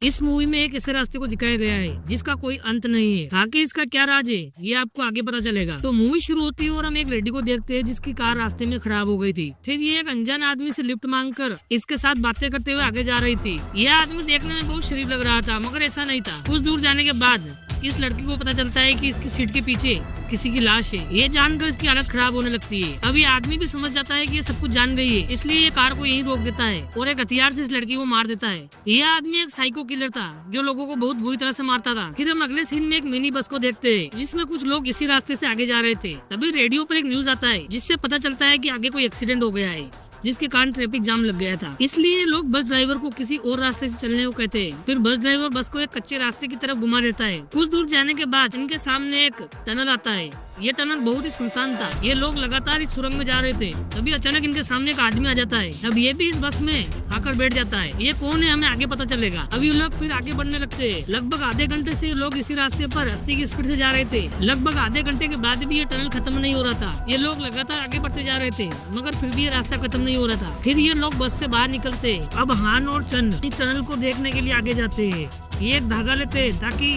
इस मूवी में एक ऐसे रास्ते को दिखाया गया है जिसका कोई अंत नहीं है। आगे इसका क्या राज है ये आपको आगे पता चलेगा। तो मूवी शुरू होती है और हम एक लेडी को देखते हैं जिसकी कार रास्ते में खराब हो गई थी। फिर ये एक अनजान आदमी से लिफ्ट मांगकर इसके साथ बातें करते हुए आगे जा रही थी। यह आदमी देखने में बहुत शरीफ लग रहा था, मगर ऐसा नहीं था। कुछ दूर जाने के बाद इस लड़की को पता चलता है कि इसकी सीट के पीछे किसी की लाश है। ये जानकर इसकी हालत खराब होने लगती है। अब ये आदमी भी समझ जाता है कि ये सब कुछ जान गई है, इसलिए ये कार को यहीं रोक देता है और एक हथियार से इस लड़की को मार देता है। यह आदमी एक साइको किलर था जो लोगों को बहुत बुरी तरह से मारता था। फिर हम अगले सीन में एक मिनी बस को देखते हैं जिसमें कुछ लोग इसी रास्ते से आगे जा रहे थे। तभी रेडियो पर एक न्यूज आता है जिससे पता चलता है कि आगे कोई एक्सीडेंट हो गया है जिसके कारण ट्रैफिक जाम लग गया था। इसलिए लोग बस ड्राइवर को किसी और रास्ते से चलने को कहते हैं। फिर बस ड्राइवर बस को एक कच्चे रास्ते की तरफ घुमा देता है। कुछ दूर जाने के बाद इनके सामने एक टनल आता है। ये टनल बहुत ही सुनसान था। ये लोग लगातार इस सुरंग में जा रहे थे। तभी अचानक इनके सामने एक आदमी आ जाता है। अब ये भी इस बस में आकर बैठ जाता है। ये कौन है हमें आगे पता चलेगा। अब ये लोग फिर आगे बढ़ने लगते हैं। लगभग आधे घंटे से लोग इसी रास्ते पर 80 की स्पीड से जा रहे थे। लगभग आधे घंटे के बाद भी ये टनल खत्म नहीं हो रहा था। ये लोग लगातार आगे बढ़ते जा रहे थे मगर फिर भी ये रास्ता खत्म नहीं हो रहा था। फिर ये लोग बस से बाहर निकलते। अब हान और चंद इस टनल को देखने के लिए आगे जाते हैं। ये एक धागा लेते हैं ताकि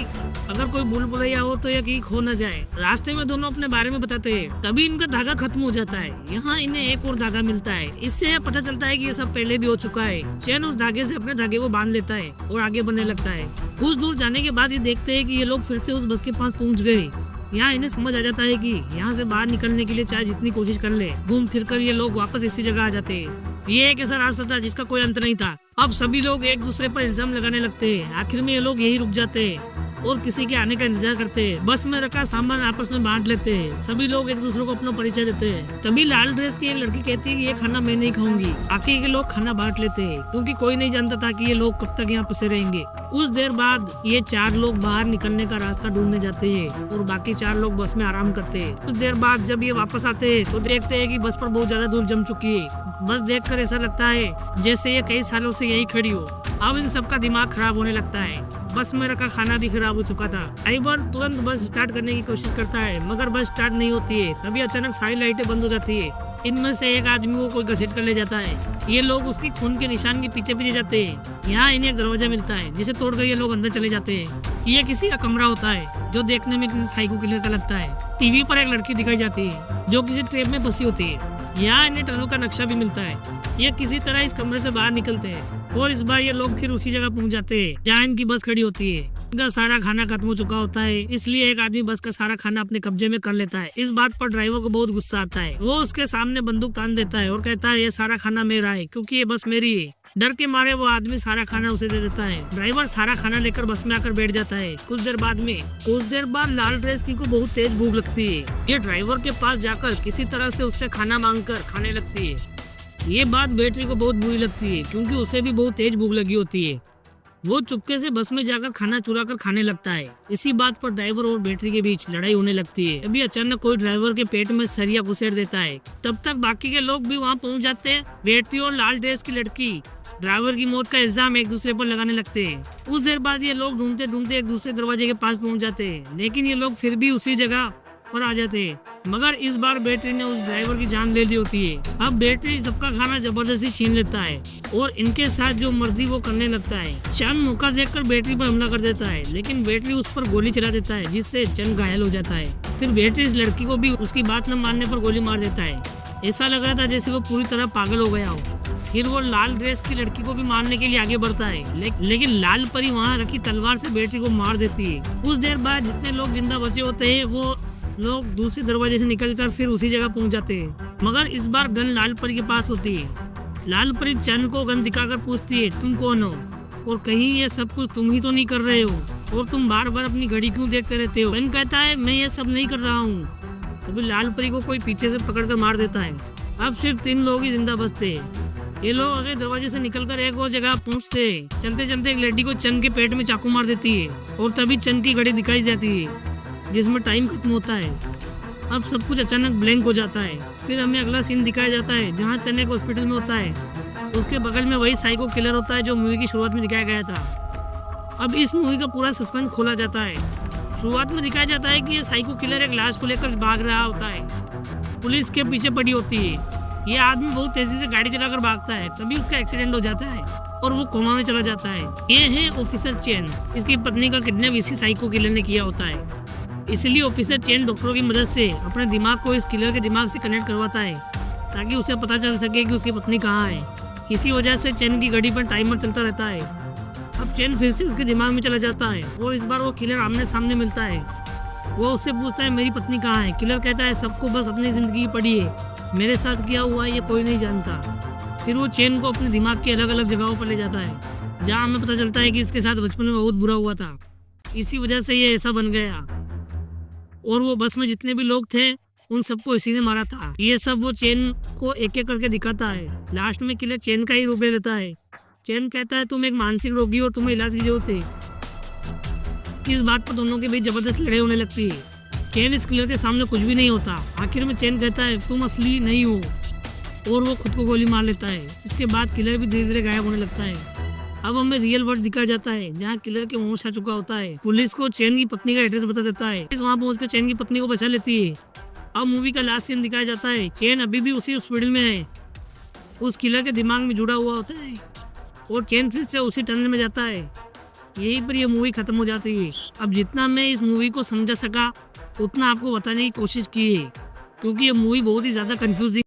अगर कोई भूल भुलैया हो तो ये कहीं खो न जाए। रास्ते में दोनों अपने बारे में बताते हैं। तभी इनका धागा खत्म हो जाता है। यहाँ इन्हें एक और धागा मिलता है। इससे पता चलता है कि ये सब पहले भी हो चुका है। चैन उस धागे से अपने धागे को बांध लेता है और आगे बढ़ने लगता है। कुछ दूर जाने के बाद ये देखते हैं कि ये लोग फिर से उस बस के पास पहुँच गए। यहाँ इन्हें समझ आ जाता है कि यहाँ से बाहर निकलने के लिए चाहे जितनी कोशिश कर ले, घूम फिर कर ये लोग वापस इसी जगह आ जाते हैं। ये एक ऐसा रास्ता था जिसका कोई अंत नहीं था। अब सभी लोग एक दूसरे पर इल्जाम लगाने लगते हैं। आखिर में ये लोग यही रुक जाते हैं और किसी के आने का इंतजार करते हैं। बस में रखा सामान आपस में बांट लेते हैं। सभी लोग एक दूसरे को अपना परिचय देते हैं। तभी लाल ड्रेस की एक लड़की कहती है कि ये खाना मैं नहीं खाऊंगी। बाकी के लोग खाना बांट लेते हैं क्योंकि कोई नहीं जानता था कि ये लोग कब तक यहाँ फंसे रहेंगे। कुछ देर बाद ये 4 लोग बाहर निकलने का रास्ता ढूंढने जाते हैं और बाकी 4 लोग बस में आराम करते हैं। कुछ देर बाद जब ये वापस आते हैं तो देखते हैं कि बस पर बहुत ज्यादा धूल जम चुकी है। बस देखकर ऐसा लगता है जैसे ये कई सालों से यही खड़ी हो। अब इन सबका दिमाग खराब होने लगता है। बस में रखा खाना भी खराब हो चुका था। ड्राइवर तुरंत बस स्टार्ट करने की कोशिश करता है मगर बस स्टार्ट नहीं होती है। तभी अचानक सारी लाइटें बंद हो जाती है। इनमें से एक आदमी को कोई घसीट कर ले जाता है। ये लोग उसकी खून के निशान के पीछे पीछे जाते हैं। यहाँ इन्हें एक दरवाजा मिलता है जिसे तोड़कर ये लोग अंदर चले जाते हैं। ये किसी का कमरा होता है जो देखने में किसी साइको किलर का लगता है। टीवी पर एक लड़की दिखाई जाती है जो किसी ट्रेन में फंसी होती है। यहाँ इन्हें टनल का नक्शा भी मिलता है। ये किसी तरह इस कमरे से बाहर निकलते हैं और इस बार ये लोग फिर उसी जगह पहुंच जाते हैं जहाँ इनकी बस खड़ी होती है। इनका सारा खाना खत्म हो चुका होता है, इसलिए एक आदमी बस का सारा खाना अपने कब्जे में कर लेता है। इस बात पर ड्राइवर को बहुत गुस्सा आता है। वो उसके सामने बंदूक तान देता है और कहता है ये सारा खाना मेरा है क्योंकि ये बस मेरी है। डर के मारे वो आदमी सारा खाना उसे दे देता है। ड्राइवर सारा खाना लेकर बस में आकर बैठ जाता है। कुछ देर बाद लाल ड्रेस की को बहुत तेज भूख लगती है। ये ड्राइवर के पास जाकर किसी तरह से उससे खाना मांगकर खाने लगती है। ये बात बैटरी को बहुत बुरी लगती है क्योंकि उसे भी बहुत तेज भूख लगी होती है। वो चुपके से बस में जाकर खाना चुरा कर खाने लगता है। इसी बात पर ड्राइवर और बैटरी के बीच लड़ाई होने लगती है। अभी अचानक कोई ड्राइवर के पेट में सरिया घुसेड़ देता है। तब तक बाकी के लोग भी वहाँ पहुँच जाते हैं। बैटरी और लाल ड्रेस की लड़की ड्राइवर की मौत का इल्जाम एक दूसरे पर लगाने लगते हैं। कुछ देर बाद ये लोग ढूंढते ढूंढते एक दूसरे दरवाजे के पास पहुँच जाते हैं, लेकिन ये लोग फिर भी उसी जगह पर आ जाते हैं। मगर इस बार बैटरी ने उस ड्राइवर की जान ले ली होती है। अब बैटरी सबका खाना जबरदस्ती छीन लेता है और इनके साथ जो मर्जी वो करने लगता है। चंद मौका देखकर बैटरी पर हमला कर देता है, लेकिन बैटरी उस पर गोली चला देता है जिससे चंद घायल हो जाता है। फिर बैटरी इस लड़की को भी उसकी बात न मानने पर गोली मार देता है। ऐसा लग रहा था जैसे वो पूरी तरह पागल हो गया हो। फिर वो लाल ड्रेस की लड़की को भी मारने के लिए आगे बढ़ता है, लेकिन लाल परी वहाँ रखी तलवार से बैटरी को मार देती है। कुछ देर बाद जितने लोग जिंदा बचे होते हैं वो लोग दूसरे दरवाजे से निकलकर फिर उसी जगह पहुंच जाते हैं। मगर इस बार गन लाल परी के पास होती है। लाल परी चंद को गन दिखाकर पूछती है तुम कौन हो और कहीं ये सब कुछ तुम ही तो नहीं कर रहे हो और तुम बार बार अपनी घड़ी क्यों देखते रहते हो। गन कहता है मैं ये सब नहीं कर रहा हूँ। तभी लाल परी को कोई पीछे से पकड़कर मार देता है। अब सिर्फ 3 लोग ही जिंदा बचते हैं। ये लोग अगले दरवाजे से निकलकर एक और जगह पहुँचते हैं। चलते चलते एक लेडी को चंद के पेट में चाकू मार देती है और तभी चंद की घड़ी दिखाई जाती है जिसमें टाइम खत्म होता है। अब सब कुछ अचानक ब्लैंक हो जाता है। फिर हमें अगला सीन दिखाया जाता है जहाँ चंद एक हॉस्पिटल में होता है। उसके बगल में वही साइको किलर होता है जो मूवी की शुरुआत में दिखाया गया था। अब इस मूवी का पूरा सस्पेंस खोला जाता है। शुरुआत में दिखाया जाता है कि ये साइको किलर एक लाश को लेकर भाग रहा होता है। पुलिस के पीछे पड़ी होती है। ये आदमी बहुत तेजी से गाड़ी चलाकर भागता है, तभी उसका एक्सीडेंट हो जाता है और वो कोमा में चला जाता है। ये है ऑफिसर चेन। इसकी पत्नी का किडनैप इसी साइको किलर ने किया होता है। इसलिए ऑफिसर चेन डॉक्टरों की मदद से अपने दिमाग को इस किलर के दिमाग से कनेक्ट करवाता है ताकि उसे पता चल सके कि उसकी पत्नी कहाँ है। इसी वजह से चेन की घड़ी पर टाइमर चलता रहता है। अब चेन फिर से उसके दिमाग में चला जाता है और इस बार वो किलर आमने सामने मिलता है। वो उससे पूछता है मेरी पत्नी कहाँ है। किलर कहता है सबको बस अपनी जिंदगी पड़ी है, मेरे साथ क्या हुआ है ये कोई नहीं जानता। फिर वो चेन को अपने दिमाग की अलग अलग जगहों पर ले जाता है जहाँ हमें पता चलता है कि इसके साथ बचपन में बहुत बुरा हुआ था। इसी वजह से ये ऐसा बन गया और वो बस में जितने भी लोग थे उन सबको इसी ने मारा था। ये सब वो चेन को एक एक करके दिखाता है। लास्ट में किलर चेन का ही रूप ले लेता है। चेन कहता है तुम एक मानसिक रोगी हो, तुम्हें इलाज की जरूरत है। इस बात पर दोनों के बीच जबरदस्त लड़ाई होने लगती है। चेन इस किलर के सामने कुछ भी नहीं होता। आखिर में चेन कहता है तुम असली नहीं हो और वो खुद को गोली मार लेता है। इसके बाद किलर भी धीरे धीरे गायब होने लगता है। अब हमें रियल वर्ल्ड दिखाया जाता है जहाँ किलर के होश आ चुका होता है। पुलिस को चेन की पत्नी का एड्रेस बता देता है। वहाँ पहुंचकर चेन की पत्नी को बचा लेती है। अब मूवी का लास्ट सीन दिखाया जाता है। चेन अभी भी उसी हॉस्पिटल में है, उस किलर के दिमाग में जुड़ा हुआ होता है और चेन फिर से उसी टनल में जाता है। यहीं पर यह मूवी खत्म हो जाती है। अब जितना मैं इस मूवी को समझा सका उतना आपको बताने की कोशिश की है, क्योंकि ये मूवी बहुत ही ज़्यादा कंफ्यूजिंग